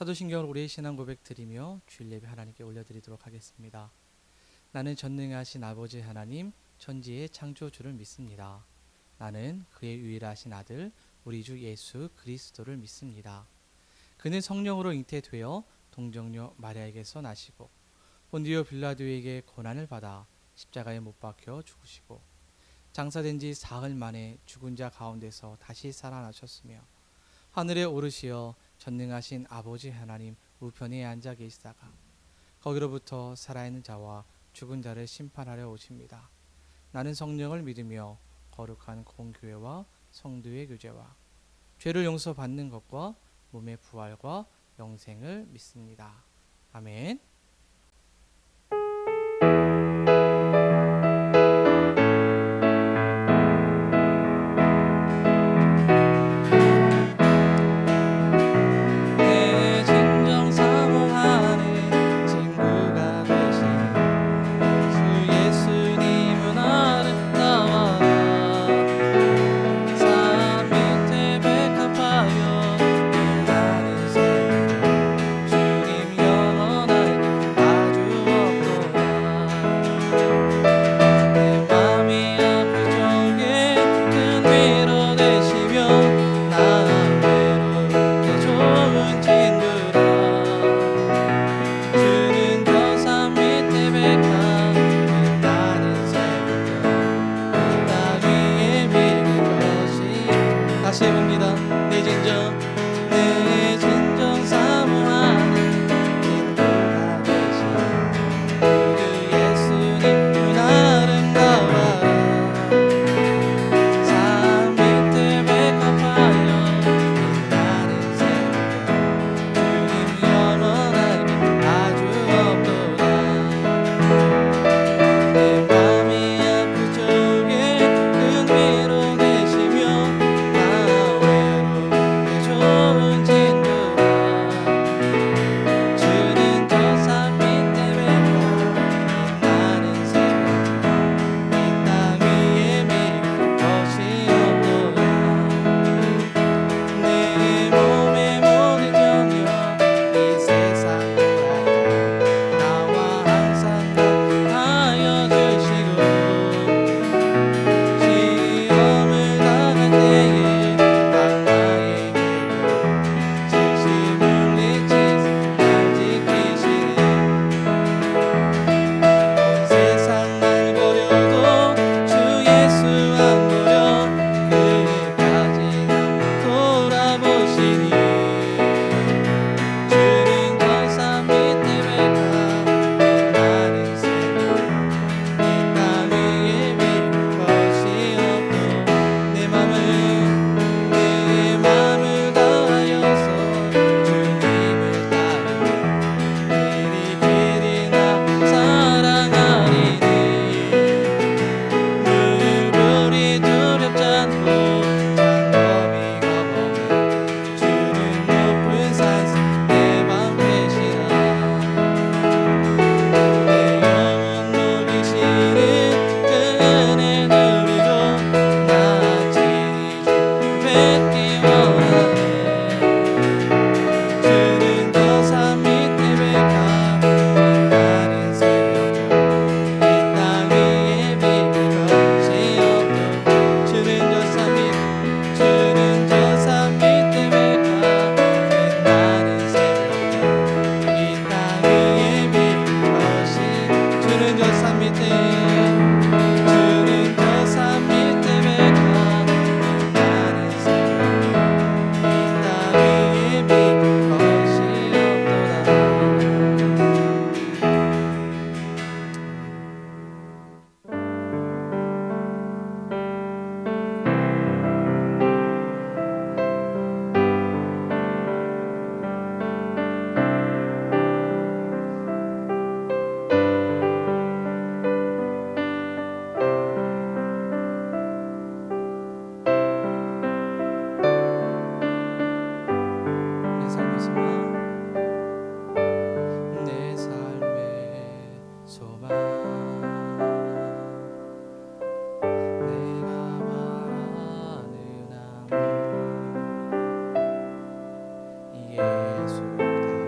사도신경을 우리의 신앙 고백 드리며 주일 예배 하나님께 올려드리도록 하겠습니다. 나는 전능하신 아버지 하나님, 천지의 창조주를 믿습니다. 나는 그의 유일하신 아들, 우리 주 예수 그리스도를 믿습니다. 그는 성령으로 잉태되어 동정녀 마리아에게서 나시고 본디오 빌라도에게 고난을 받아 십자가에 못 박혀 죽으시고 장사된 지 사흘 만에 죽은 자 가운데서 다시 살아나셨으며 하늘에 오르시어 전능하신 아버지 하나님 우편에 앉아 계시다가 거기로부터 살아있는 자와 죽은 자를 심판하려 오십니다. 나는 성령을 믿으며 거룩한 공교회와 성도의 교제와 죄를 용서받는 것과 몸의 부활과 영생을 믿습니다. 아멘. 내 진정 사모하는 친구가 되신 주 예수님은 아름다워 산 밑에 백합하여 빛나는 새 주님 영원하게 아주 없도다. 내 맘이 아플 적에 큰 위로 되시며 나 외롭게 좋은 친구라. 주는 저 산 밑에 백합 빛나는 새벽별 이 땅 위에 비길 것이. 다시 해봅니다. 내 진정 사모하는 친구가 되신 주 예수님은 아름다워라. 산 밑에 백합하여 빛나는 새벽별 주님 영원하게 아주 없도다. 내 맘이 아플 적에 큰 위로 되시며 나 외롭게 좋은 친구라. 주는 저 산 밑에 백합 빛나는 새벽별 이 땅 위에 비길 것이 없도다. 내 몸의 모든 정욕 이 세상 돌아가 나와 항상 함께하여 주시고 시험을 당할 때에 악마의 계략 질시 물리치사 날 지키시네. 온 세상 날 버려도 주 예수 안 버려 끝까지 날 돌아보시니. 주는 저 산 밑에 백합 빛나는 새벽 이 땅 위에 비길 것이 없도. 내 맘을 다하여서 주님을 따르며 길이 나 사랑하리니. 물불이 두렵지 않고 장검이 겁없는 주는 높은 산성 내 방패시라. 내 영혼 녹이시는 그 은혜 누리고 나 친히 주 뵙기 원하네. 주는 저 산 밑에 백합 빛나는 새벽별 이 땅 위에 비길 것이 없도다. 주는 저 산 밑에 백합 빛나는 새벽별 이 땅 위에 비길 것이. 주는 저 산 밑에 백합 빛나는 새벽별 이 땅 위에 비길 것이 없도다. 내 삶의 소망 내가 말하는 아무 예수다.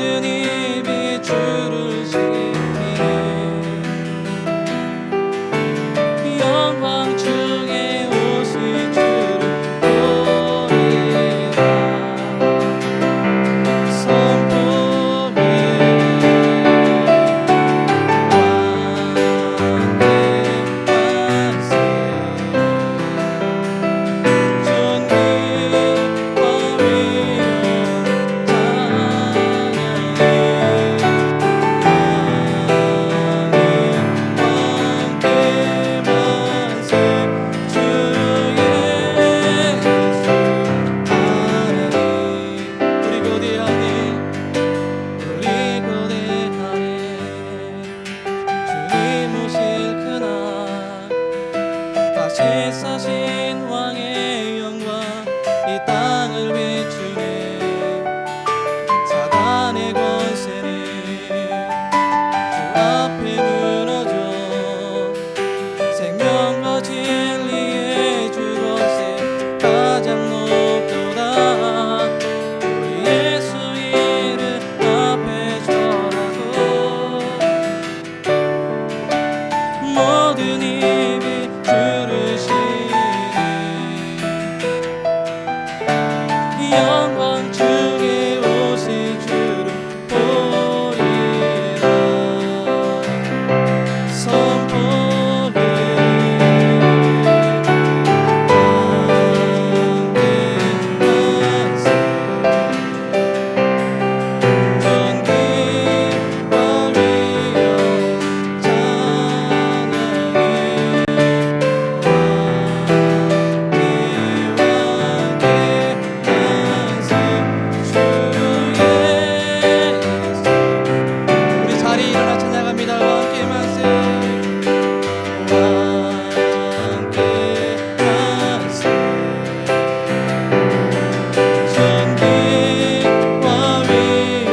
모든 입이 주를 시기네 영광 중에 오실 주를 보리라 선포해 사신 왕의 영광 이 땅을 비추네 사단의 권세는 주 앞에 무너져 생명과 진리의 주 것에 가장 높도다 우리 예수 이름 앞에 절하고 모든 입이 주를 영광 중에 오실 주를 보리라 선포해 존귀와 위엄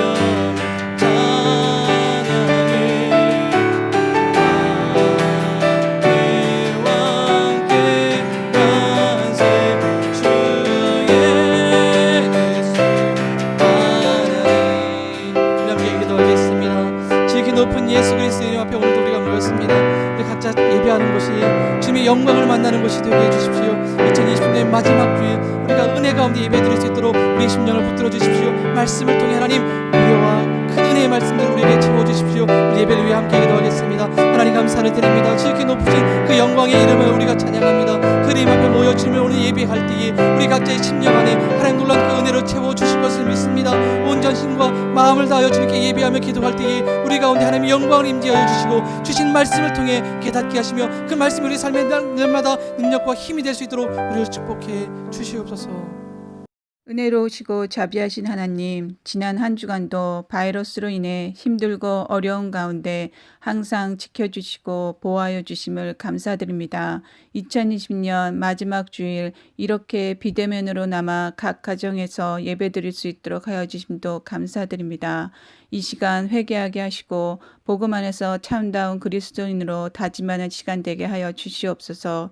높은 예수 그리스도의 이름 앞에 오늘도 우리가 모였습니다. 우리 각자 예배하는 곳이 주님의 영광을 만나는 곳이 되게 해주십시오. 2020년 마지막 주일 우리가 은혜 가운데 예배드릴 수 있도록 우리의 심령을 붙들어 주십시오. 말씀을 통해 하나님 무료와 큰 은혜의 말씀들을 우리에게 채워주십시오. 우리 예배를 위해 함께 기도하겠습니다. 하나님 감사를 드립니다. 지극히 높으신 그 영광의 이름을 우리가 찬양합니다. 그 이름 앞에 모여 주님을 오늘 예배할 때에 우리 각자의 심령 안에 하나님 놀란 그 은혜로 채워주실 것을 믿습니다. 온 전심과 마음을 다하여 주님께 예배하며 기도할 때에 우리 가운데 하나님의 영광을 임재하여 주시고 주신 말씀을 통해 깨닫게 하시며 그 말씀이 우리 삶의 날마다 능력과 힘이 될 수 있도록 우리를 축복해 주시옵소서. 은혜로우시고 자비하신 하나님, 지난 한 주간도 바이러스로 인해 힘들고 어려운 가운데 항상 지켜주시고 보호하여 주심을 감사드립니다. 2020년 마지막 주일 이렇게 비대면으로나마 각 가정에서 예배드릴 수 있도록 하여 주심도 감사드립니다. 이 시간 회개하게 하시고 복음 안에서 참다운 그리스도인으로 다짐하는 시간 되게 하여 주시옵소서.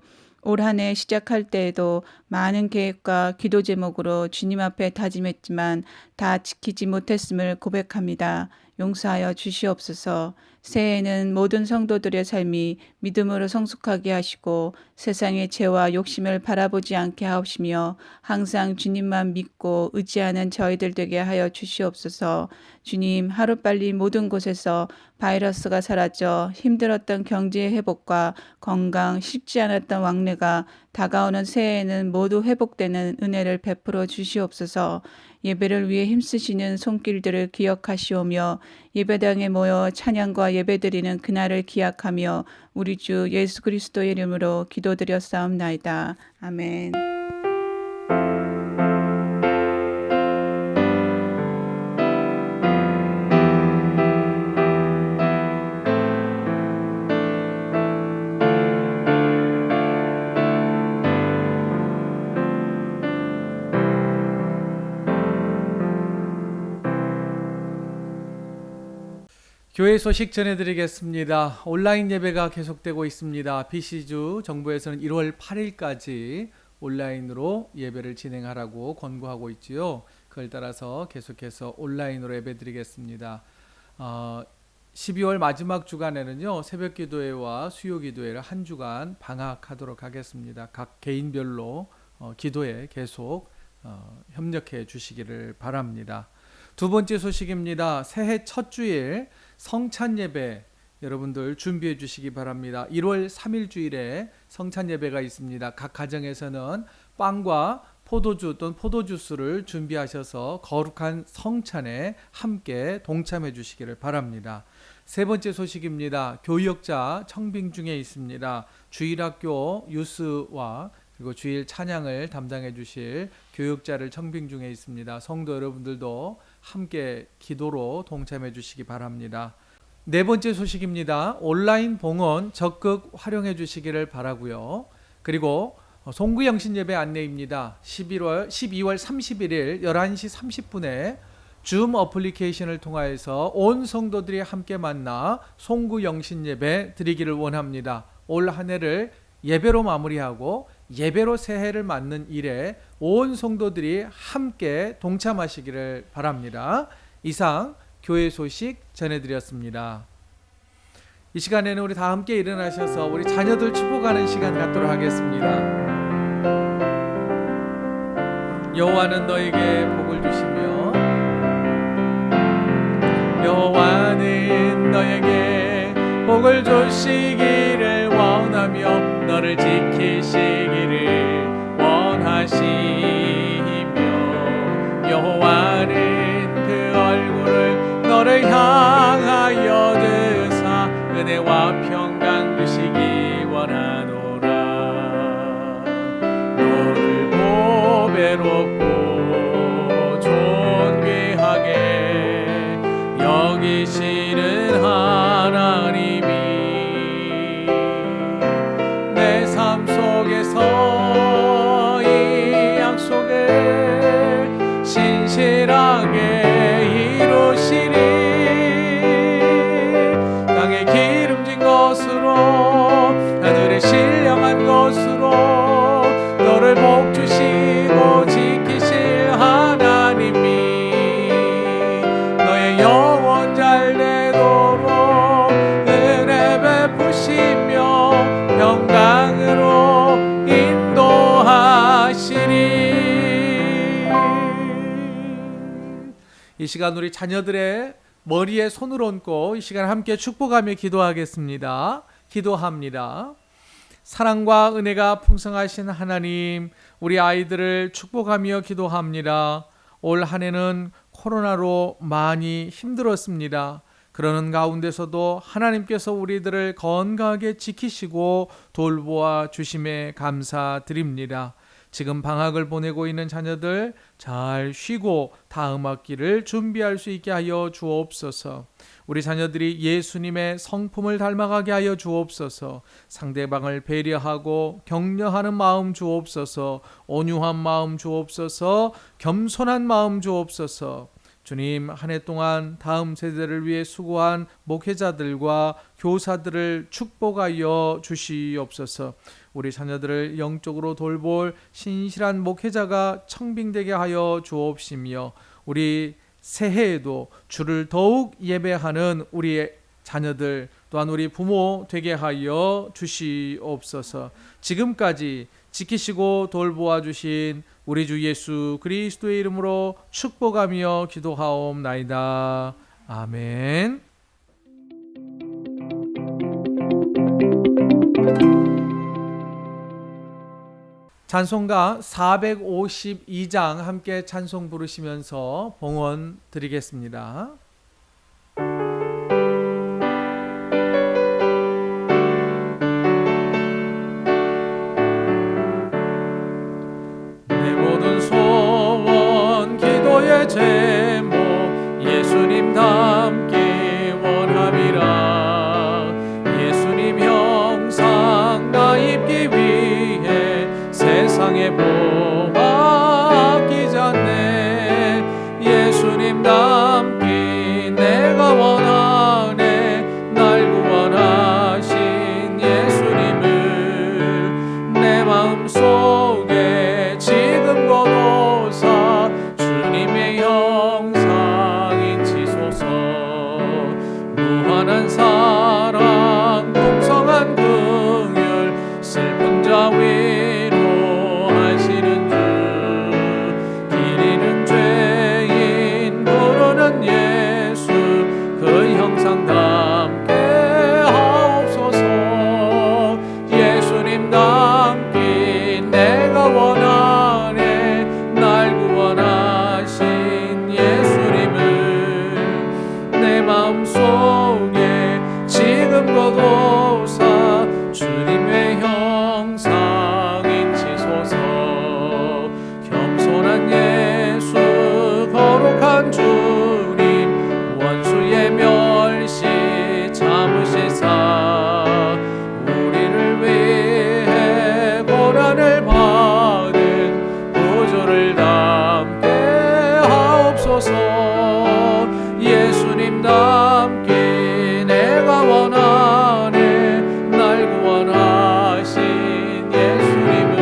올 한 해 시작할 때에도 많은 계획과 기도 제목으로 주님 앞에 다짐했지만 다 지키지 못했음을 고백합니다. 용서하여 주시옵소서. 새해에는 모든 성도들의 삶이 믿음으로 성숙하게 하시고 세상의 죄와 욕심을 바라보지 않게 하옵시며 항상 주님만 믿고 의지하는 저희들 되게 하여 주시옵소서. 주님, 하루빨리 모든 곳에서 바이러스가 사라져 힘들었던 경제 회복과 건강, 쉽지 않았던 왕래가 다가오는 새해에는 모두 회복되는 은혜를 베풀어 주시옵소서. 예배를 위해 힘쓰시는 손길들을 기억하시오며 예배당에 모여 찬양과 예배드리는 그날을 기약하며 우리 주 예수 그리스도의 이름으로 기도드렸사옵나이다. 아멘. 교회 소식 전해드리겠습니다. 온라인 예배가 계속되고 있습니다. BC주 정부에서는 1월 8일까지 온라인으로 예배를 진행하라고 권고하고 있지요. 그걸 따라서 계속해서 온라인으로 예배드리겠습니다. 12월 마지막 주간에는요, 새벽 기도회와 수요 기도회를 한 주간 방학하도록 하겠습니다. 각 개인별로 기도에 계속 협력해 주시기를 바랍니다. 두 번째 소식입니다. 새해 첫 주일 성찬 예배 여러분들 준비해 주시기 바랍니다. 1월 3일 주일에 성찬 예배가 있습니다. 각 가정에서는 빵과 포도주 또는 포도주스를 준비하셔서 거룩한 성찬에 함께 동참해 주시기를 바랍니다. 세 번째 소식입니다. 교역자 청빙 중에 있습니다. 주일학교 유스와 그리고 주일 찬양을 담당해 주실 교역자를 청빙 중에 있습니다. 성도 여러분들도 함께 기도로 동참해 주시기 바랍니다. 네 번째 소식입니다. 온라인 봉헌 적극 활용해 주시기를 바라고요. 그리고 송구 영신 예배 안내입니다. 12월 31일 11시 30분에 줌 어플리케이션을 통하여서 온 성도들이 함께 만나 송구 영신 예배 드리기를 원합니다. 올 한 해를 예배로 마무리하고 예배로 새해를 맞는 일에 온 성도들이 함께 동참하시기를 바랍니다. 이상 교회 소식 전해드렸습니다. 이 시간에는 우리 다 함께 일어나셔서 우리 자녀들 축복하는 시간 갖도록 하겠습니다. 여호와는 너에게 복을 주시며 여호와는 너에게 복을 주시기를 원하며 너를 지키시기를 원하시며 여호와는 그 얼굴을 너를 향하여 드사 은혜와 평강 주시기 원하노라. 너를 보배롭고 존귀하게 여기시는 하나님이 내 삶 속에서 이 약속을 신실하게 이루시리. 땅에 기름진 것으로 하늘에 신령한 것으로 너를 복주시고 지키실 하나님이 너의 영원 잘되도록 은혜 베푸시며 평강으로 인도하시리. 이 시간 우리 자녀들의 머리에 손을 얹고 이 시간 함께 축복하며 기도하겠습니다. 기도합니다. 사랑과 은혜가 풍성하신 하나님, 우리 아이들을 축복하며 기도합니다. 올 한 해는 코로나로 많이 힘들었습니다. 그러는 가운데서도 하나님께서 우리들을 건강하게 지키시고 돌보아 주심에 감사드립니다. 지금 방학을 보내고 있는 자녀들 잘 쉬고 다음 학기를 준비할 수 있게 하여 주옵소서. 우리 자녀들이 예수님의 성품을 닮아가게 하여 주옵소서. 상대방을 배려하고 격려하는 마음 주옵소서. 온유한 마음 주옵소서. 겸손한 마음 주옵소서. 주님, 한 해 동안 다음 세대를 위해 수고한 목회자들과 교사들을 축복하여 주시옵소서. 우리 자녀들을 영적으로 돌볼 신실한 목회자가 청빙되게 하여 주옵시며 우리 새해에도 주를 더욱 예배하는 우리의 자녀들 또한 우리 부모 되게 하여 주시옵소서. 지금까지 지키시고 돌보아 주신 우리 주 예수 그리스도의 이름으로 축복하며 기도하옵나이다. 아멘. 찬송가 452장 함께 찬송 부르시면서 봉헌 드리겠습니다. 내 모든 소원 기도의 제목 예수님 닮기 원함이라. 예수님 형상 나 입기 위해 세상에 보았기 전에 예수님 닮기 속에 지금껏 오사 주님의 형상 인치소서. 겸손한 예수 거룩한 주님 원수의 멸시 참으시사 우리를 위해 고난을 받은 보조를 담게 하옵소서. 예수님 닮기 내가 원하네. 날 구원하신 예수님을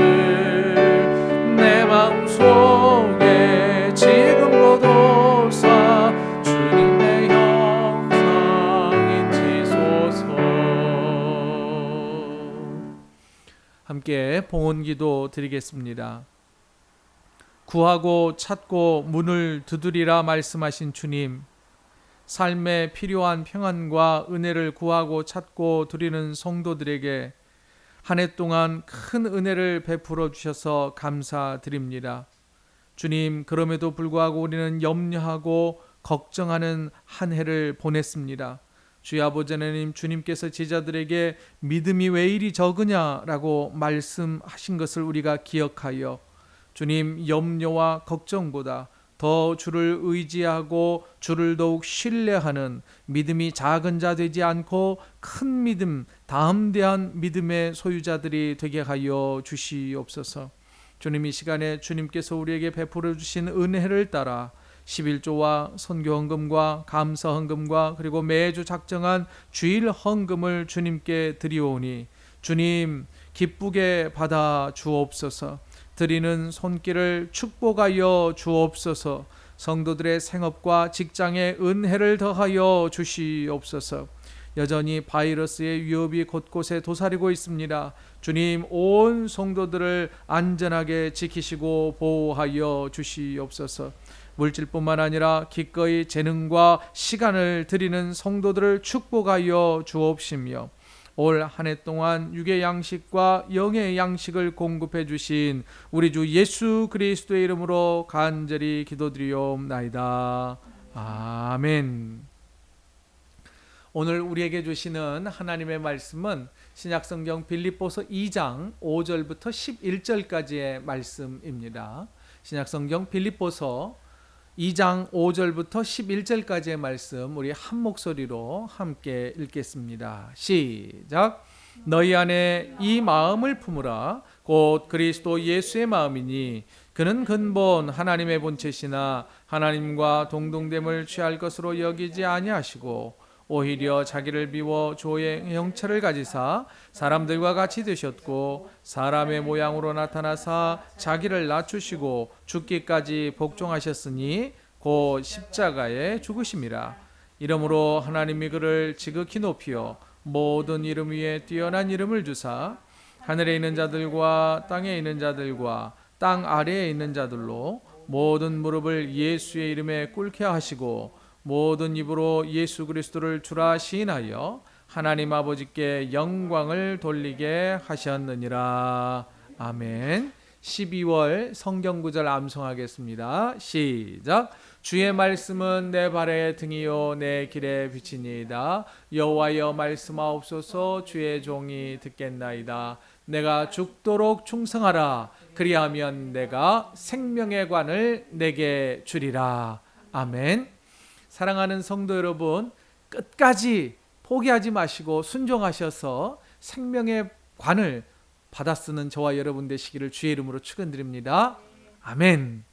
내 마음속에 지금껏 오사 주님의 형상 인치소서. 함께 봉헌기도 드리겠습니다. 구하고 찾고 문을 두드리라 말씀하신 주님, 삶에 필요한 평안과 은혜를 구하고 찾고 드리는 성도들에게 한 해 동안 큰 은혜를 베풀어 주셔서 감사드립니다. 주님, 그럼에도 불구하고 우리는 염려하고 걱정하는 한 해를 보냈습니다. 주여 아버지 하나님, 주님께서 제자들에게 믿음이 왜 이리 적으냐라고 말씀하신 것을 우리가 기억하여 주님, 염려와 걱정보다 더 주를 의지하고 주를 더욱 신뢰하는 믿음이 작은 자 되지 않고 큰 믿음, 다음대한 믿음의 소유자들이 되게 하여 주시옵소서. 주님, 이 시간에 주님께서 우리에게 베풀어 주신 은혜를 따라 11조와 선교 헌금과 감사 헌금과 그리고 매주 작정한 주일 헌금을 주님께 드리오니 주님 기쁘게 받아 주옵소서. 드리는 손길을 축복하여 주옵소서. 성도들의 생업과 직장에 은혜를 더하여 주시옵소서. 여전히 바이러스의 위협이 곳곳에 도사리고 있습니다. 주님, 온 성도들을 안전하게 지키시고 보호하여 주시옵소서. 물질뿐만 아니라 기꺼이 재능과 시간을 드리는 성도들을 축복하여 주옵시며 올 한 해 동안 육의 양식과 영의 양식을 공급해 주신 우리 주 예수 그리스도의 이름으로 간절히 기도드리옵나이다. 아멘. 오늘 우리에게 주시는 하나님의 말씀은 신약성경 빌립보서 2장 5절부터 11절까지의 말씀입니다. 신약성경 빌립보서 2장 5절부터 11절까지의 말씀 우리 한 목소리로 함께 읽겠습니다. 시작. 너희 안에 이 마음을 품으라. 곧 그리스도 예수의 마음이니 그는 근본 하나님의 본체시나 하나님과 동등됨을 취할 것으로 여기지 아니하시고 오히려 자기를 비워 조의 형체를 가지사 사람들과 같이 되셨고 사람의 모양으로 나타나사 자기를 낮추시고 죽기까지 복종하셨으니 곧 십자가에 죽으심이라. 이러므로 하나님이 그를 지극히 높이어 모든 이름 위에 뛰어난 이름을 주사 하늘에 있는 자들과 땅에 있는 자들과 땅 아래에 있는 자들로 모든 무릎을 예수의 이름에 꿇게 하시고 모든 입으로 예수 그리스도를 주라 시인하여 하나님 아버지께 영광을 돌리게 하셨느니라. 아멘. 12월 성경구절 암송하겠습니다. 시작. 주의 말씀은 내 발의 등이요 내 길의 빛이니이다. 여호와여 말씀하옵소서. 주의 종이 듣겠나이다. 내가 죽도록 충성하라. 그리하면 내가 생명의 관을 내게 주리라. 아멘. 사랑하는 성도 여러분, 끝까지 포기하지 마시고 순종하셔서 생명의 관을 받아 쓰는 저와 여러분 되시기를 주의 이름으로 축원드립니다. 아멘.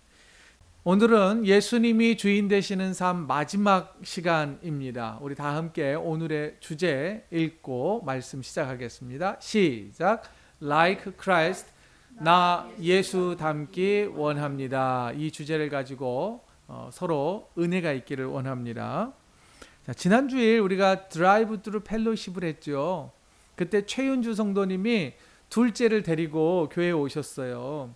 오늘은 예수님이 주인 되시는 삶 마지막 시간입니다. 우리 다 함께 오늘의 주제 읽고 말씀 시작하겠습니다. 시작. Like Christ, 나 예수 닮기 원합니다. 이 주제를 가지고 서로 은혜가 있기를 원합니다. 자, 지난 주일 우리가 드라이브 트루 펠로십을 했죠. 그때 최윤주 성도님이 둘째를 데리고 교회에 오셨어요.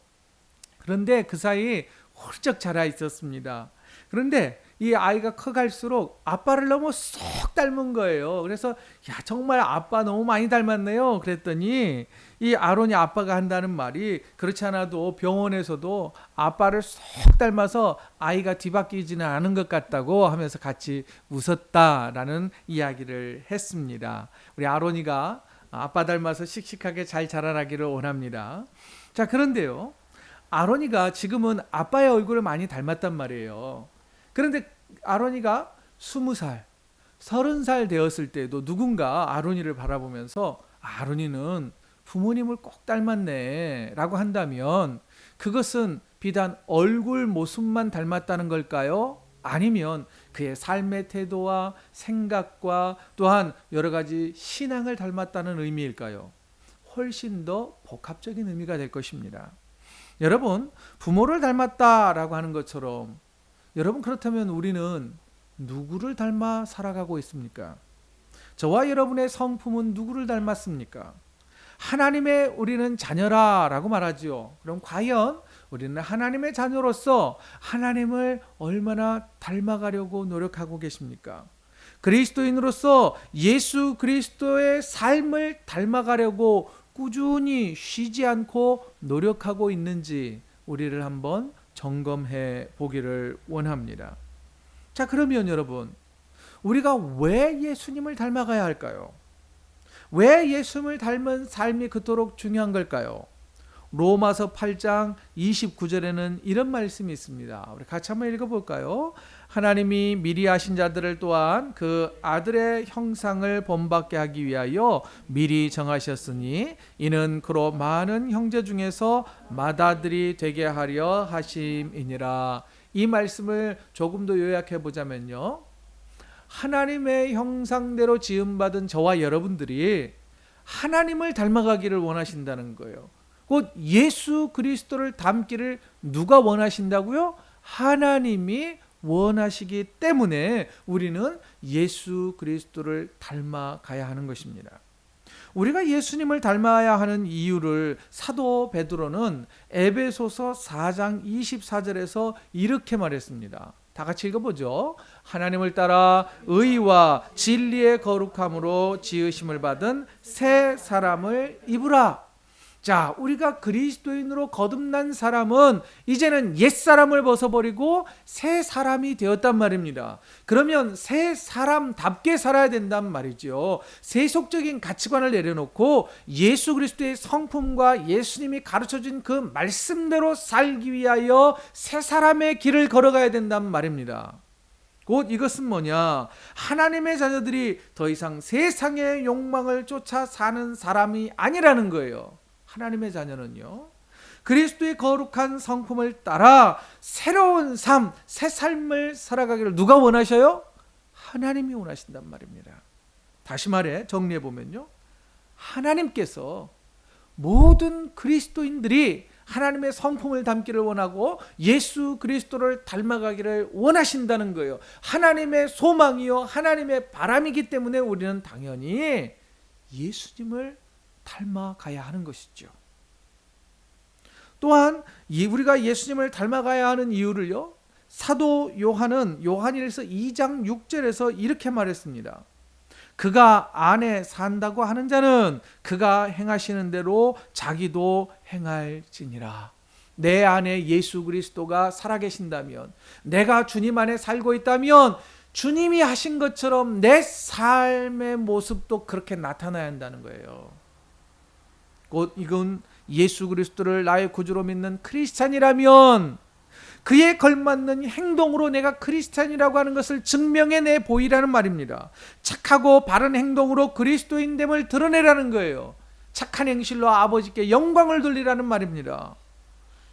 그런데 그 사이 훌쩍 자라 있었습니다. 그런데 이 아이가 커갈수록 아빠를 너무 쏙 닮은 거예요. 그래서 야, 정말 아빠 너무 많이 닮았네요. 그랬더니 이 아론이 아빠가 한다는 말이 그렇지 않아도 병원에서도 아빠를 쏙 닮아서 아이가 뒤바뀌지는 않은 것 같다고 하면서 같이 웃었다라는 이야기를 했습니다. 우리 아론이가 아빠 닮아서 씩씩하게 잘 자라나기를 원합니다. 자, 그런데요, 아론이가 지금은 아빠의 얼굴을 많이 닮았단 말이에요. 그런데 아론이가 20살, 30살 되었을 때도 누군가 아론이를 바라보면서 아론이는 부모님을 꼭 닮았네 라고 한다면 그것은 비단 얼굴 모습만 닮았다는 걸까요? 아니면 그의 삶의 태도와 생각과 또한 여러 가지 신앙을 닮았다는 의미일까요? 훨씬 더 복합적인 의미가 될 것입니다. 여러분, 부모를 닮았다라고 하는 것처럼 여러분, 그렇다면 우리는 누구를 닮아 살아가고 있습니까? 저와 여러분의 성품은 누구를 닮았습니까? 하나님의 우리는 자녀라라고 말하지요. 그럼 과연 우리는 하나님의 자녀로서 하나님을 얼마나 닮아가려고 노력하고 계십니까? 그리스도인으로서 예수 그리스도의 삶을 닮아가려고 꾸준히 쉬지 않고 노력하고 있는지 우리를 한번 점검해 보기를 원합니다. 자, 그러면 여러분, 우리가 왜 예수님을 닮아가야 할까요? 왜 예수님을 닮은 삶이 그토록 중요한 걸까요? 로마서 8장 29절에는 이런 말씀이 있습니다. 우리 같이 한번 읽어볼까요? 하나님이 미리 아신 자들을 또한 그 아들의 형상을 본받게 하기 위하여 미리 정하셨으니 이는 그로 많은 형제 중에서 맏아들이 되게 하려 하심이니라. 이 말씀을 조금 더 요약해 보자면요, 하나님의 형상대로 지음받은 저와 여러분들이 하나님을 닮아가기를 원하신다는 거예요. 곧 예수 그리스도를 닮기를 누가 원하신다고요? 하나님이 원하시기 때문에 우리는 예수 그리스도를 닮아가야 하는 것입니다. 우리가 예수님을 닮아야 하는 이유를 사도 베드로는 에베소서 4장 24절에서 이렇게 말했습니다. 다 같이 읽어보죠. 하나님을 따라 의와 진리의 거룩함으로 지으심을 받은 새 사람을 입으라. 자, 우리가 그리스도인으로 거듭난 사람은 이제는 옛사람을 벗어버리고 새 사람이 되었단 말입니다. 그러면 새 사람답게 살아야 된단 말이죠. 세속적인 가치관을 내려놓고 예수 그리스도의 성품과 예수님이 가르쳐준 그 말씀대로 살기 위하여 새 사람의 길을 걸어가야 된단 말입니다. 곧 이것은 뭐냐? 하나님의 자녀들이 더 이상 세상의 욕망을 쫓아 사는 사람이 아니라는 거예요. 하나님의 자녀는요, 그리스도의 거룩한 성품을 따라 새로운 삶, 새 삶을 살아가기를 누가 원하셔요? 하나님이 원하신단 말입니다. 다시 말해 정리해 보면요, 하나님께서 모든 그리스도인들이 하나님의 성품을 담기를 원하고 예수 그리스도를 닮아가기를 원하신다는 거예요. 하나님의 소망이요, 하나님의 바람이기 때문에 우리는 당연히 예수님을 닮아가야 하는 것이죠. 또한 우리가 예수님을 닮아가야 하는 이유를요, 사도 요한은 요한일서 2장 6절에서 이렇게 말했습니다. 그가 안에 산다고 하는 자는 그가 행하시는 대로 자기도 행할지니라. 내 안에 예수 그리스도가 살아계신다면, 내가 주님 안에 살고 있다면 주님이 하신 것처럼 내 삶의 모습도 그렇게 나타나야 한다는 거예요. 곧 이건 예수 그리스도를 나의 구주로 믿는 크리스찬이라면 그에 걸맞는 행동으로 내가 크리스찬이라고 하는 것을 증명해내 보이라는 말입니다. 착하고 바른 행동으로 그리스도인됨을 드러내라는 거예요. 착한 행실로 아버지께 영광을 돌리라는 말입니다.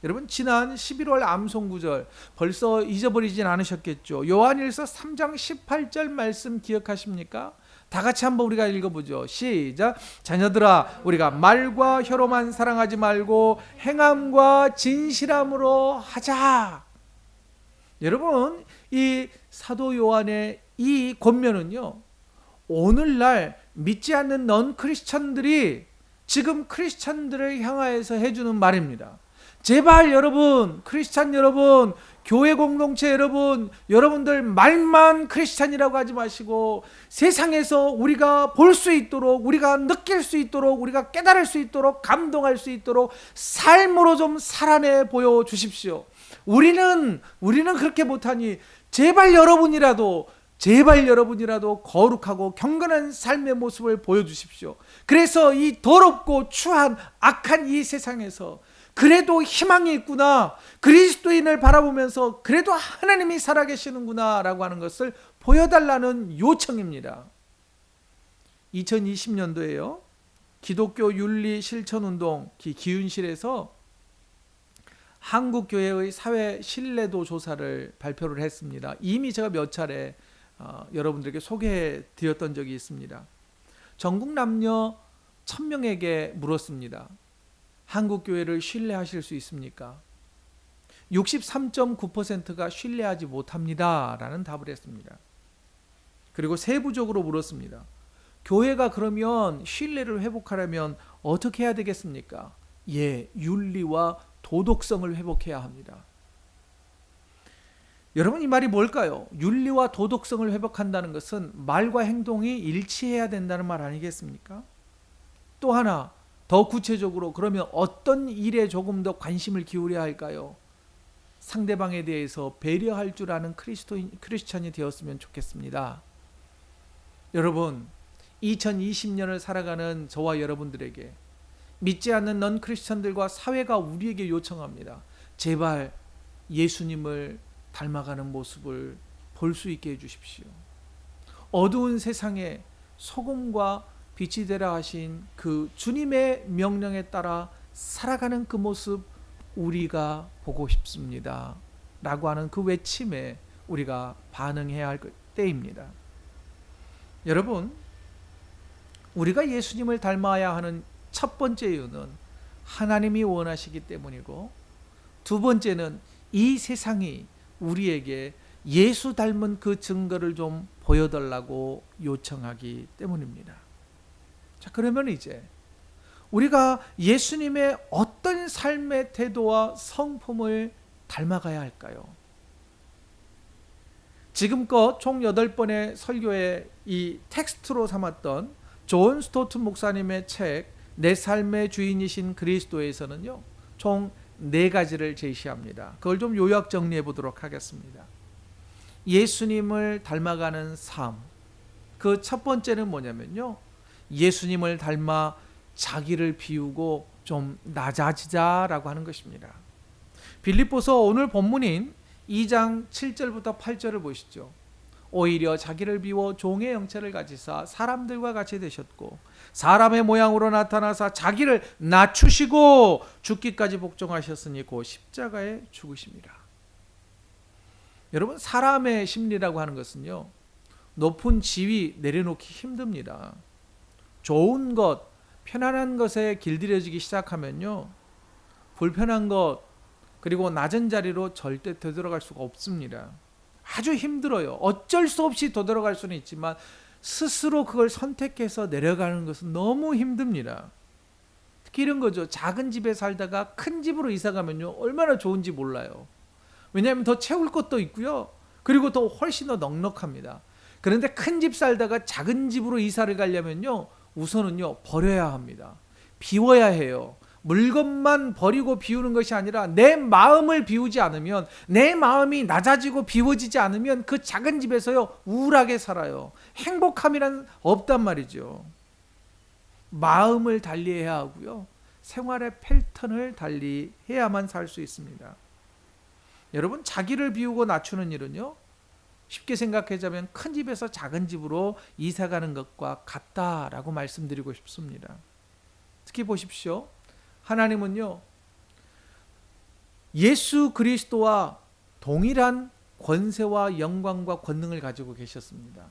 여러분, 지난 11월 암송구절 벌써 잊어버리진 않으셨겠죠? 요한일서 3장 18절 말씀 기억하십니까? 다 같이 한번 우리가 읽어보죠. 시작. 자녀들아, 우리가 말과 혀로만 사랑하지 말고 행함과 진실함으로 하자. 여러분, 이 사도 요한의 이 권면은요, 오늘날 믿지 않는 넌 크리스천들이 지금 크리스천들을 향하여서 해주는 말입니다. 제발 여러분, 크리스찬 여러분, 교회 공동체 여러분들 말만 크리스찬이라고 하지 마시고 세상에서 우리가 볼 수 있도록, 우리가 느낄 수 있도록, 우리가 깨달을 수 있도록, 감동할 수 있도록 삶으로 좀 살아내 보여 주십시오. 우리는 그렇게 못하니 제발 여러분이라도 거룩하고 경건한 삶의 모습을 보여주십시오. 그래서 이 더럽고 추한 악한 이 세상에서 그래도 희망이 있구나, 그리스도인을 바라보면서 그래도 하나님이 살아계시는구나 라고 하는 것을 보여달라는 요청입니다. 2020년도에요 기독교 윤리 실천운동 기윤실에서 한국교회의 사회 신뢰도 조사를 발표를 했습니다. 이미 제가 몇 차례 여러분들에게 소개해 드렸던 적이 있습니다. 전국 남녀 1000명에게 물었습니다. 한국교회를 신뢰하실 수 있습니까? 63.9%가 신뢰하지 못합니다 라는 답을 했습니다. 그리고 세부적으로 물었습니다. 교회가 그러면 신뢰를 회복하려면 어떻게 해야 되겠습니까? 예, 윤리와 도덕성을 회복해야 합니다. 여러분, 이 말이 뭘까요? 윤리와 도덕성을 회복한다는 것은 말과 행동이 일치해야 된다는 말 아니겠습니까? 또 하나 더 구체적으로 그러면 어떤 일에 조금 더 관심을 기울여야 할까요? 상대방에 대해서 배려할 줄 아는 크리스찬이 되었으면 좋겠습니다. 여러분, 2020년을 살아가는 저와 여러분들에게 믿지 않는 넌 크리스찬들과 사회가 우리에게 요청합니다. 제발 예수님을 닮아가는 모습을 볼 수 있게 해주십시오. 어두운 세상에 소금과 빛이 되라 하신 그 주님의 명령에 따라 살아가는 그 모습 우리가 보고 싶습니다 라고 하는 그 외침에 우리가 반응해야 할 때입니다. 여러분, 우리가 예수님을 닮아야 하는 첫 번째 이유는 하나님이 원하시기 때문이고, 두 번째는 이 세상이 우리에게 예수 닮은 그 증거를 좀 보여달라고 요청하기 때문입니다. 자, 그러면 이제 우리가 예수님의 어떤 삶의 태도와 성품을 닮아가야 할까요? 지금껏 총 8번의 설교에 이 텍스트로 삼았던 존 스토튼 목사님의 책 내 삶의 주인이신 그리스도에서는요, 총 4가지를 제시합니다. 그걸 좀 요약 정리해 보도록 하겠습니다. 예수님을 닮아가는 삶, 그 첫 번째는 뭐냐면요, 예수님을 닮아 자기를 비우고 좀 낮아지자라고 하는 것입니다. 빌립보서 오늘 본문인 2장 7절부터 8절을 보시죠. 오히려 자기를 비워 종의 형체를 가지사 사람들과 같이 되셨고 사람의 모양으로 나타나사 자기를 낮추시고 죽기까지 복종하셨으니 곧 십자가에 죽으십니다. 여러분, 사람의 심리라고 하는 것은요, 높은 지위 내려놓기 힘듭니다. 좋은 것, 편안한 것에 길들여지기 시작하면요, 불편한 것, 그리고 낮은 자리로 절대 되돌아갈 수가 없습니다. 아주 힘들어요. 어쩔 수 없이 되돌아갈 수는 있지만 스스로 그걸 선택해서 내려가는 것은 너무 힘듭니다. 특히 이런 거죠. 작은 집에 살다가 큰 집으로 이사 가면요, 얼마나 좋은지 몰라요. 왜냐하면 더 채울 것도 있고요, 그리고 더 훨씬 더 넉넉합니다. 그런데 큰 집 살다가 작은 집으로 이사를 가려면요, 우선은요, 버려야 합니다. 비워야 해요. 물건만 버리고 비우는 것이 아니라 내 마음을 비우지 않으면, 내 마음이 낮아지고 비워지지 않으면 그 작은 집에서요, 우울하게 살아요. 행복함이란 없단 말이죠. 마음을 달리해야 하고요, 생활의 패턴을 달리해야만 살 수 있습니다. 여러분, 자기를 비우고 낮추는 일은요, 쉽게 생각하자면 큰 집에서 작은 집으로 이사 가는 것과 같다라고 말씀드리고 싶습니다. 특히 보십시오. 하나님은요, 예수 그리스도와 동일한 권세와 영광과 권능을 가지고 계셨습니다.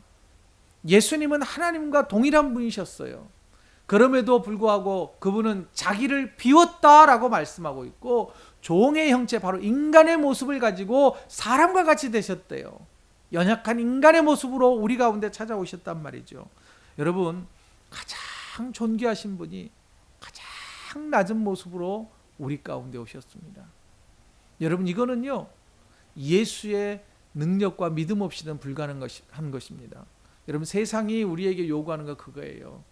예수님은 하나님과 동일한 분이셨어요. 그럼에도 불구하고 그분은 자기를 비웠다라고 말씀하고 있고, 종의 형체, 바로 인간의 모습을 가지고 사람과 같이 되셨대요. 연약한 인간의 모습으로 우리 가운데 찾아오셨단 말이죠. 여러분, 가장 존귀하신 분이 가장 낮은 모습으로 우리 가운데 오셨습니다. 여러분, 이거는요, 예수의 능력과 믿음 없이는 불가능한 것입니다. 여러분, 세상이 우리에게 요구하는 거 그거예요.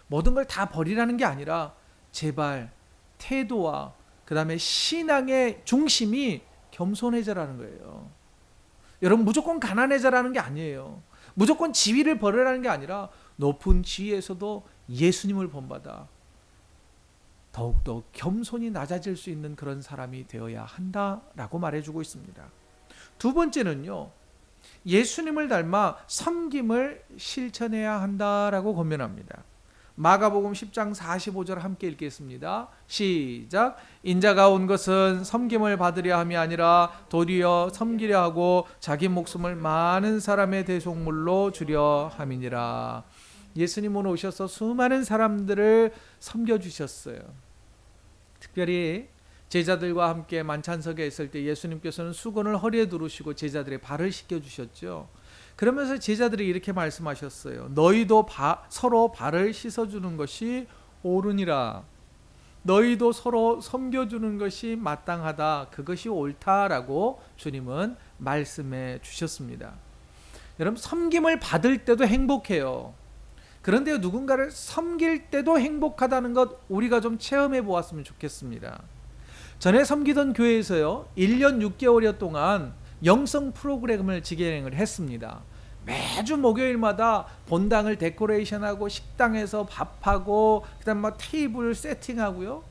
모든 걸 다 버리라는 게 아니라 제발 태도와 그 다음에 신앙의 중심이 겸손해져라는 거예요. 여러분, 무조건 가난해져라는 게 아니에요. 무조건 지위를 버리라는 게 아니라 높은 지위에서도 예수님을 본받아 더욱더 겸손히 낮아질 수 있는 그런 사람이 되어야 한다라고 말해주고 있습니다. 두 번째는요, 예수님을 닮아 섬김을 실천해야 한다라고 권면합니다. 마가복음 10장 45절 함께 읽겠습니다. 시작. 인자가 온 것은 섬김을 받으려 함이 아니라 도리어 섬기려 하고 자기 목숨을 많은 사람의 대속물로 주려 함이니라. 예수님은 오셔서 수많은 사람들을 섬겨주셨어요. 특별히 제자들과 함께 만찬석에 있을 때 예수님께서는 수건을 허리에 두르시고 제자들의 발을 씻겨주셨죠. 그러면서 제자들이 이렇게 말씀하셨어요. 너희도 서로 발을 씻어주는 것이 옳으니라. 너희도 서로 섬겨주는 것이 마땅하다. 그것이 옳다라고 주님은 말씀해 주셨습니다. 여러분, 섬김을 받을 때도 행복해요. 그런데 누군가를 섬길 때도 행복하다는 것 우리가 좀 체험해 보았으면 좋겠습니다. 전에 섬기던 교회에서요, 1년 6개월여 동안 영성 프로그램을 진행을 했습니다. 매주 목요일마다 본당을 데코레이션하고 식당에서 밥하고 그다음 테이블 세팅하고요.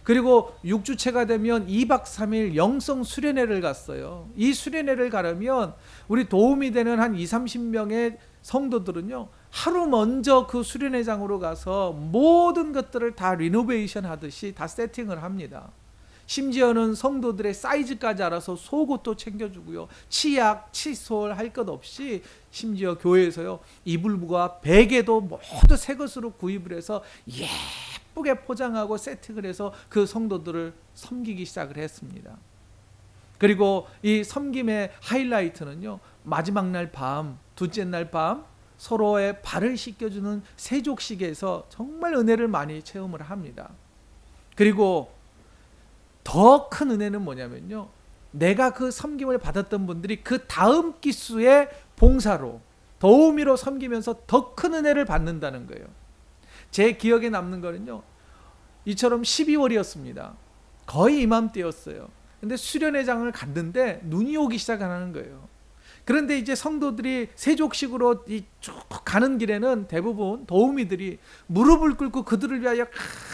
그리고 6주째가 되면 2박 3일 영성 수련회를 갔어요. 이 수련회를 가려면 우리 도움이 되는 한 20-30명의 성도들은요, 하루 먼저 그 수련회장으로 가서 모든 것들을 다 리노베이션 하듯이 다 세팅을 합니다. 심지어는 성도들의 사이즈까지 알아서 속옷도 챙겨주고요. 치약, 칫솔 할 것 없이 심지어 교회에서요, 이불부가 베개도 모두 새 것으로 구입을 해서 예쁘게 포장하고 세팅을 해서 그 성도들을 섬기기 시작을 했습니다. 그리고 이 섬김의 하이라이트는요, 마지막 날 밤, 둘째 날 밤 서로의 발을 씻겨주는 세족식에서 정말 은혜를 많이 체험을 합니다. 그리고 더 큰 은혜는 뭐냐면요, 내가 그 섬김을 받았던 분들이 그 다음 기수의 봉사로 도우미로 섬기면서 더 큰 은혜를 받는다는 거예요. 제 기억에 남는 거는요, 이처럼 12월이었습니다. 거의 이맘때였어요. 근데 수련회장을 갔는데 눈이 오기 시작하는 거예요. 그런데 이제 성도들이 세족식으로 쭉 가는 길에는 대부분 도우미들이 무릎을 꿇고 그들을 위하여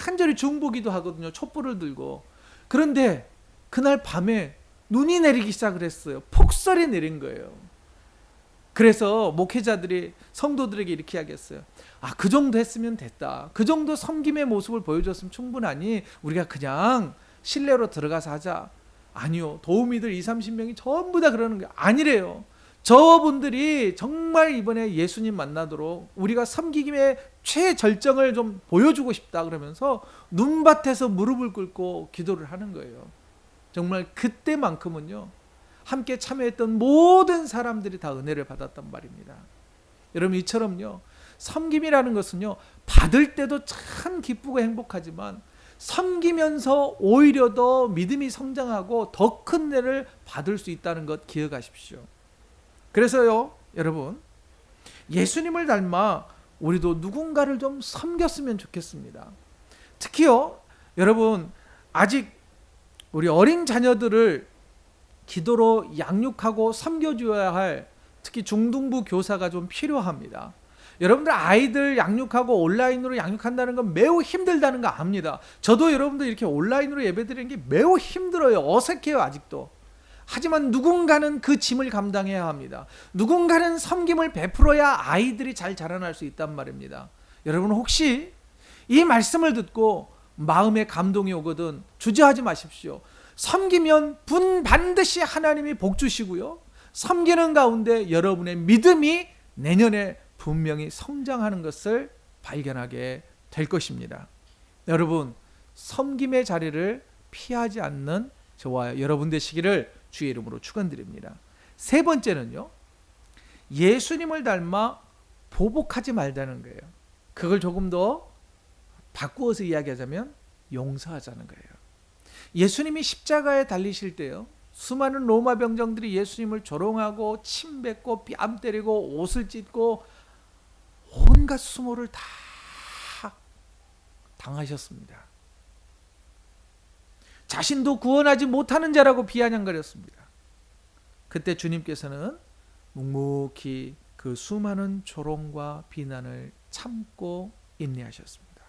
간절히 중보기도 하거든요. 촛불을 들고. 그런데 그날 밤에 눈이 내리기 시작을 했어요. 폭설이 내린 거예요. 그래서 목회자들이 성도들에게 이렇게 이야기했어요. 그 정도 했으면 됐다. 그 정도 섬김의 모습을 보여줬으면 충분하니 우리가 그냥 실내로 들어가서 하자. 아니요. 도우미들 20-30명이 전부 다 그러는 거예요. 아니래요. 저분들이 정말 이번에 예수님 만나도록 우리가 섬김의 최절정을 좀 보여주고 싶다 그러면서 눈밭에서 무릎을 꿇고 기도를 하는 거예요. 정말 그때만큼은요, 함께 참여했던 모든 사람들이 다 은혜를 받았단 말입니다. 여러분, 이처럼요, 섬김이라는 것은요, 받을 때도 참 기쁘고 행복하지만 섬기면서 오히려 더 믿음이 성장하고 더 큰 은혜를 받을 수 있다는 것 기억하십시오. 그래서요, 여러분, 예수님을 닮아 우리도 누군가를 좀 섬겼으면 좋겠습니다. 특히요, 여러분, 아직 우리 어린 자녀들을 기도로 양육하고 섬겨줘야 할 특히 중등부 교사가 좀 필요합니다. 여러분들 아이들 양육하고 온라인으로 양육한다는 건 매우 힘들다는 거 압니다. 저도 여러분들 이렇게 온라인으로 예배드리는 게 매우 힘들어요. 어색해요, 아직도. 하지만 누군가는 그 짐을 감당해야 합니다. 누군가는 섬김을 베풀어야 아이들이 잘 자라날 수 있단 말입니다. 여러분, 혹시 이 말씀을 듣고 마음에 감동이 오거든 주저하지 마십시오. 섬기면 반드시 하나님이 복 주시고요, 섬기는 가운데 여러분의 믿음이 내년에 분명히 성장하는 것을 발견하게 될 것입니다. 여러분, 섬김의 자리를 피하지 않는 저와 여러분 되시기를 주의 이름으로 축원드립니다. 세 번째는요, 예수님을 닮아 보복하지 말자는 거예요. 그걸 조금 더 바꾸어서 이야기하자면 용서하자는 거예요. 예수님이 십자가에 달리실 때요, 수많은 로마 병정들이 예수님을 조롱하고 침 뱉고 뺨 때리고 옷을 찢고 온갖 수모를 다 당하셨습니다. 자신도 구원하지 못하는 자라고 비아냥거렸습니다. 그때 주님께서는 묵묵히 그 수많은 조롱과 비난을 참고 인내하셨습니다.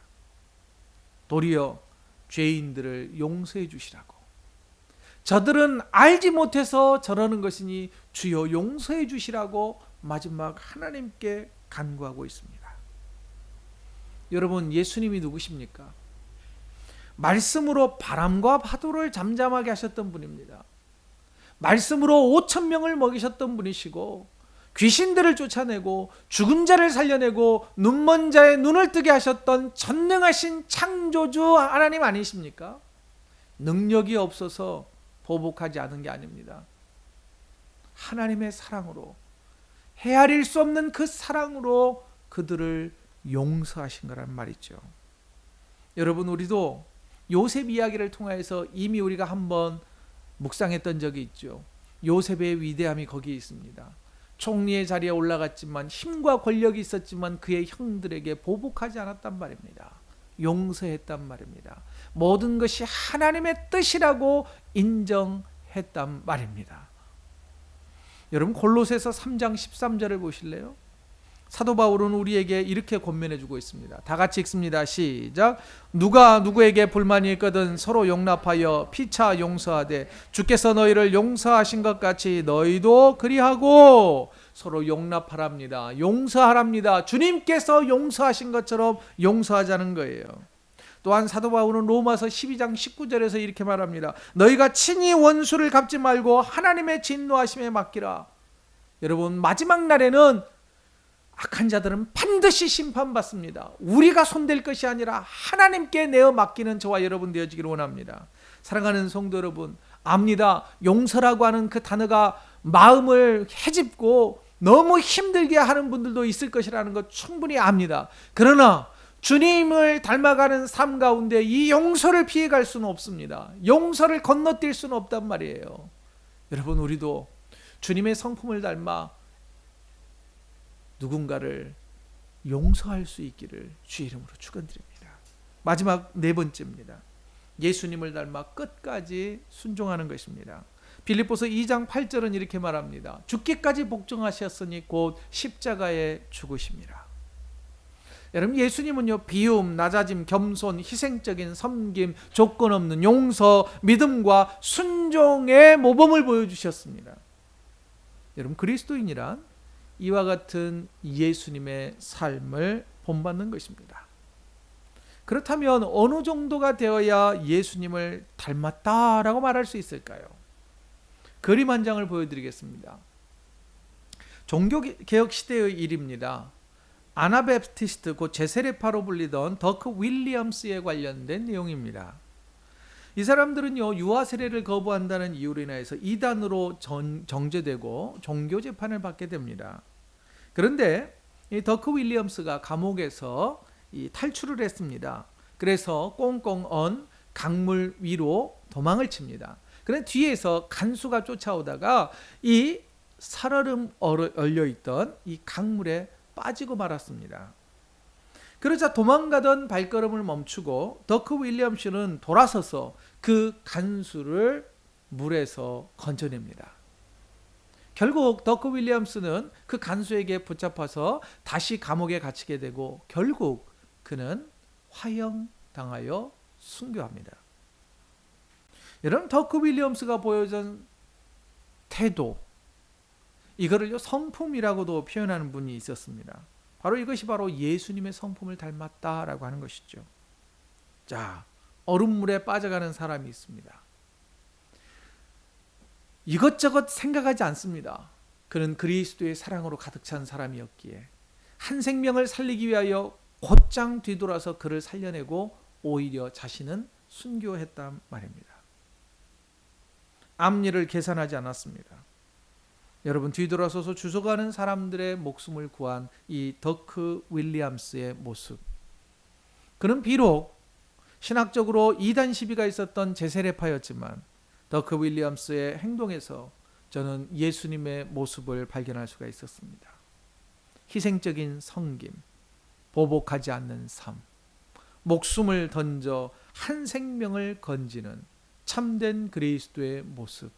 도리어 죄인들을 용서해 주시라고. 저들은 알지 못해서 저러는 것이니 주여 용서해 주시라고 마지막 하나님께 간구하고 있습니다. 여러분, 예수님이 누구십니까? 말씀으로 바람과 파도를 잠잠하게 하셨던 분입니다. 말씀으로 5,000명을 먹이셨던 분이시고 귀신들을 쫓아내고 죽은 자를 살려내고 눈먼 자의 눈을 뜨게 하셨던 전능하신 창조주 하나님 아니십니까? 능력이 없어서 보복하지 않은 게 아닙니다. 하나님의 사랑으로, 헤아릴 수 없는 그 사랑으로 그들을 용서하신 거란 말이죠. 여러분, 우리도 요셉 이야기를 통해서 이미 우리가 한번 묵상했던 적이 있죠. 요셉의 위대함이 거기에 있습니다. 총리의 자리에 올라갔지만 힘과 권력이 있었지만 그의 형들에게 보복하지 않았단 말입니다. 용서했단 말입니다. 모든 것이 하나님의 뜻이라고 인정했단 말입니다. 여러분, 골로새서 3장 13절을 보실래요? 사도 바울은 우리에게 이렇게 권면해주고 있습니다. 다 같이 읽습니다. 시작. 누가 누구에게 불만이 있거든 서로 용납하여 피차 용서하되 주께서 너희를 용서하신 것 같이 너희도 그리하고 서로 용납하랍니다. 용서하랍니다. 주님께서 용서하신 것처럼 용서하자는 거예요. 또한 사도 바울은 로마서 12장 19절에서 이렇게 말합니다. 너희가 친히 원수를 갚지 말고 하나님의 진노하심에 맡기라. 여러분, 마지막 날에는 악한 자들은 반드시 심판받습니다. 우리가 손댈 것이 아니라 하나님께 내어 맡기는 저와 여러분 되어지기를 원합니다. 사랑하는 성도 여러분, 압니다. 용서라고 하는 그 단어가 마음을 헤집고 너무 힘들게 하는 분들도 있을 것이라는 것 충분히 압니다. 그러나 주님을 닮아가는 삶 가운데 이 용서를 피해갈 수는 없습니다. 용서를 건너뛸 수는 없단 말이에요. 여러분, 우리도 주님의 성품을 닮아 누군가를 용서할 수 있기를 주의 이름으로 축원드립니다. 마지막 네 번째입니다. 예수님을 닮아 끝까지 순종하는 것입니다. 빌립보서 2장 8절은 이렇게 말합니다. 죽기까지 복종하셨으니 곧 십자가에 죽으심이라. 여러분, 예수님은요, 비움, 낮아짐, 겸손, 희생적인 섬김, 조건 없는 용서, 믿음과 순종의 모범을 보여주셨습니다. 여러분, 그리스도인이란 이와 같은 예수님의 삶을 본받는 것입니다. 그렇다면 어느 정도가 되어야 예수님을 닮았다라고 말할 수 있을까요? 그림 한 장을 보여드리겠습니다. 종교개혁 시대의 일입니다. 아나베프티스트 곧 제세례파로 불리던 더크 윌리엄스에 관련된 내용입니다. 이 사람들은요, 유아 세례를 거부한다는 이유로 인해서 이단으로 정죄되고 종교 재판을 받게 됩니다. 그런데 이 더크 윌리엄스가 감옥에서 탈출을 했습니다. 그래서 꽁꽁 언 강물 위로 도망을 칩니다. 그런데 뒤에서 간수가 쫓아오다가 이 살얼음 얼려 있던 이 강물에 빠지고 말았습니다. 그러자 도망가던 발걸음을 멈추고 더크 윌리엄스는 돌아서서 그 간수를 물에서 건져냅니다. 결국 더크 윌리엄스는 그 간수에게 붙잡혀서 다시 감옥에 갇히게 되고 결국 그는 화형당하여 순교합니다. 여러분, 더크 윌리엄스가 보여준 태도, 이거를요 성품이라고도 표현하는 분이 있었습니다. 바로 이것이 바로 예수님의 성품을 닮았다라고 하는 것이죠. 자, 얼음물에 빠져가는 사람이 있습니다. 이것저것 생각하지 않습니다. 그는 그리스도의 사랑으로 가득 찬 사람이었기에 한 생명을 살리기 위하여 곧장 뒤돌아서 그를 살려내고 오히려 자신은 순교했단 말입니다. 앞일을 계산하지 않았습니다. 여러분, 뒤돌아서서 주워가는 사람들의 목숨을 구한 이 더크 윌리엄스의 모습, 그는 비록 신학적으로 이단 시비가 있었던 제세례파였지만 더크 윌리엄스의 행동에서 저는 예수님의 모습을 발견할 수가 있었습니다. 희생적인 섬김, 보복하지 않는 삶, 목숨을 던져 한 생명을 건지는 참된 그리스도의 모습,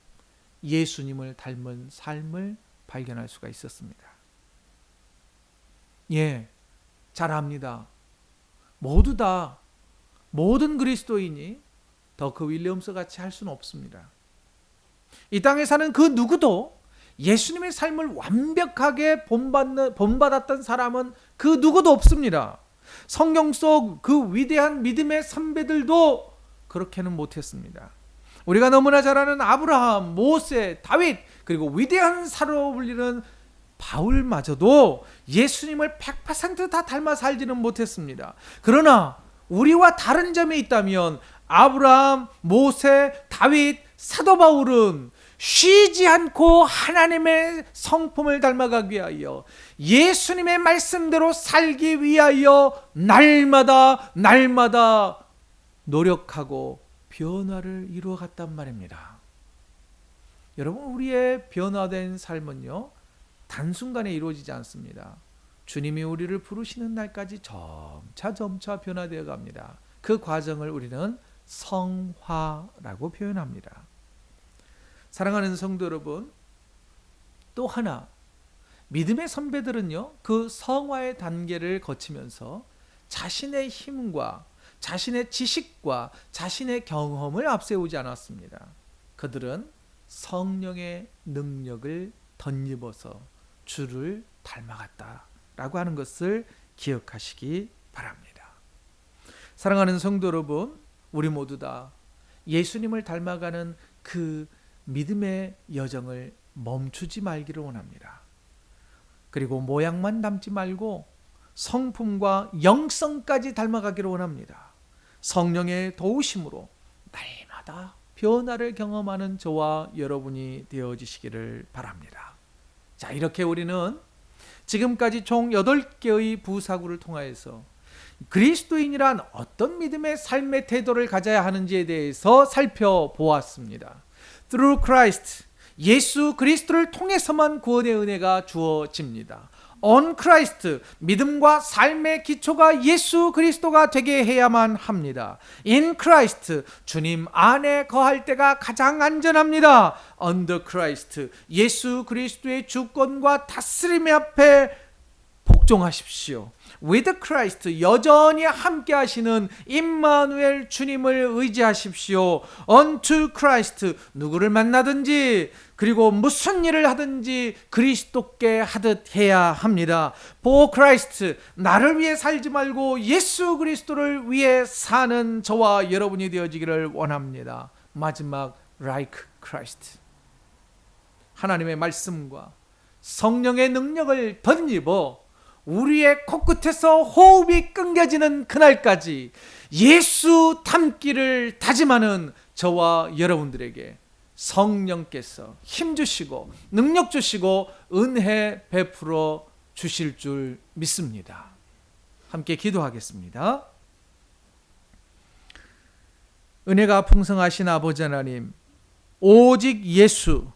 예수님을 닮은 삶을 발견할 수가 있었습니다. 예, 잘 압니다. 모두 다 모든 그리스도인이 더크 윌리엄스 같이 할 수는 없습니다. 이 땅에 사는 그 누구도 예수님의 삶을 완벽하게 본받았던 사람은 그 누구도 없습니다. 성경 속 그 위대한 믿음의 선배들도 그렇게는 못했습니다. 우리가 너무나 잘 아는 아브라함, 모세, 다윗, 그리고 위대한 사로 불리는 바울마저도 예수님을 100% 닮아 살지는 못했습니다. 그러나 우리와 다른 점이 있다면 아브라함, 모세, 다윗, 사도 바울은 쉬지 않고 하나님의 성품을 닮아가기 위하여 예수님의 말씀대로 살기 위하여 날마다 노력하고 변화를 이루어갔단 말입니다. 여러분, 우리의 변화된 삶은요, 단순간에 이루어지지 않습니다. 주님이 우리를 부르시는 날까지 점차 변화되어 갑니다. 그 과정을 우리는 성화라고 표현합니다. 사랑하는 성도 여러분, 또 하나 믿음의 선배들은요, 그 성화의 단계를 거치면서 자신의 힘과 자신의 지식과 자신의 경험을 앞세우지 않았습니다. 그들은 성령의 능력을 덧입어서 주를 닮아갔다라고 하는 것을 기억하시기 바랍니다. 사랑하는 성도 여러분, 우리 모두 다 예수님을 닮아가는 그 믿음의 여정을 멈추지 말기를 원합니다. 그리고 모양만 닮지 말고 성품과 영성까지 닮아가기를 원합니다. 성령의 도우심으로 날마다 변화를 경험하는 저와 여러분이 되어지시기를 바랍니다. 자, 이렇게 우리는 지금까지 총 8개의 부사구를 통하여서 그리스도인이란 어떤 믿음의 삶의 태도를 가져야 하는지에 대해서 살펴보았습니다. Through Christ, 예수 그리스도를 통해서만 구원의 은혜가 주어집니다. On Christ, 믿음과 삶의 기초가 예수 그리스도가 되게 해야만 합니다. In Christ, 주님 안에 거할 때가 가장 안전합니다. Under Christ, 예수 그리스도의 주권과 다스림 앞에 복종하십시오. With Christ, 여전히 함께 하시는 임마누엘 주님을 의지하십시오. Unto Christ, 누구를 만나든지 그리고 무슨 일을 하든지 그리스도께 하듯 해야 합니다. For Christ, 나를 위해 살지 말고 예수 그리스도를 위해 사는 저와 여러분이 되어지기를 원합니다. 마지막, like Christ, 하나님의 말씀과 성령의 능력을 덧입어 우리의 코끝에서 호흡이 끊겨지는 그날까지 예수 닮기를 다짐하는 저와 여러분들에게 성령께서 힘주시고 능력 주시고 은혜 베풀어 주실 줄 믿습니다. 함께 기도하겠습니다. 은혜가 풍성하신 아버지 하나님, 오직 예수,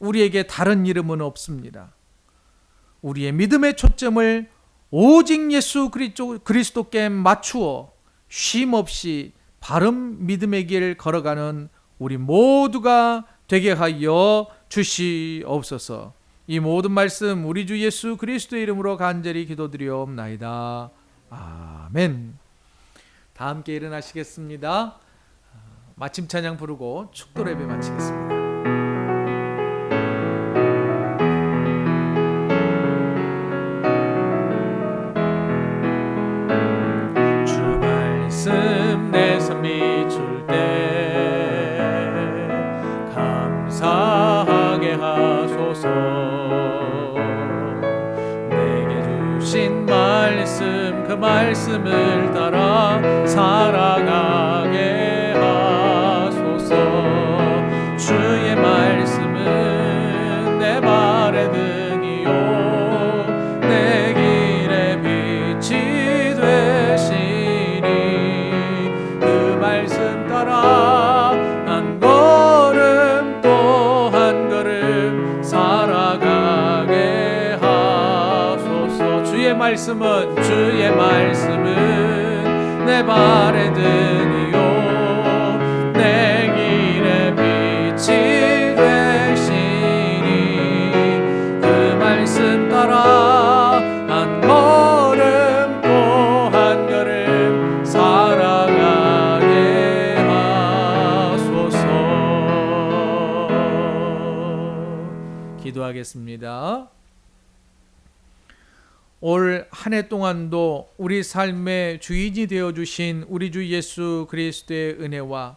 우리에게 다른 이름은 없습니다. 우리의 믿음의 초점을 오직 예수 그리스도께 맞추어 쉼없이 바른 믿음의 길 걸어가는 우리 모두가 되게 하여 주시옵소서. 이 모든 말씀 우리 주 예수 그리스도의 이름으로 간절히 기도드리옵나이다. 아멘. 다 함께 일어나시겠습니다. 마침 찬양 부르고 축도 예배 마치겠습니다. 내 삶이 줄 때 감사하게 하소서. 내게 주신 말씀, 그 말씀을 따라 살아가게 하소서. 주의 말씀은 내 발의 등이요 내 길의 빛이 되시니 그 말씀 따라 난 걸 주의 말씀은 내 발에 등이요 내 길에 빛이 되시니 그 말씀 따라 한 걸음 또 한 걸음 살아가게 하소서. 기도하겠습니다. 올 한 해 동안도 우리 삶의 주인이 되어주신 우리 주 예수 그리스도의 은혜와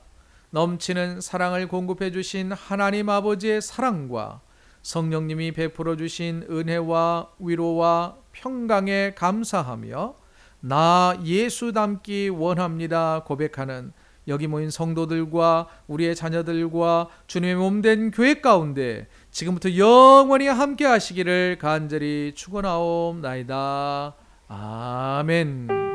넘치는 사랑을 공급해 주신 하나님 아버지의 사랑과 성령님이 베풀어 주신 은혜와 위로와 평강에 감사하며 나 예수 닮기 원합니다 고백하는 여기 모인 성도들과 우리의 자녀들과 주님의 몸된 교회 가운데 지금부터 영원히 함께 하시기를 간절히 축원하옵나이다. 아멘.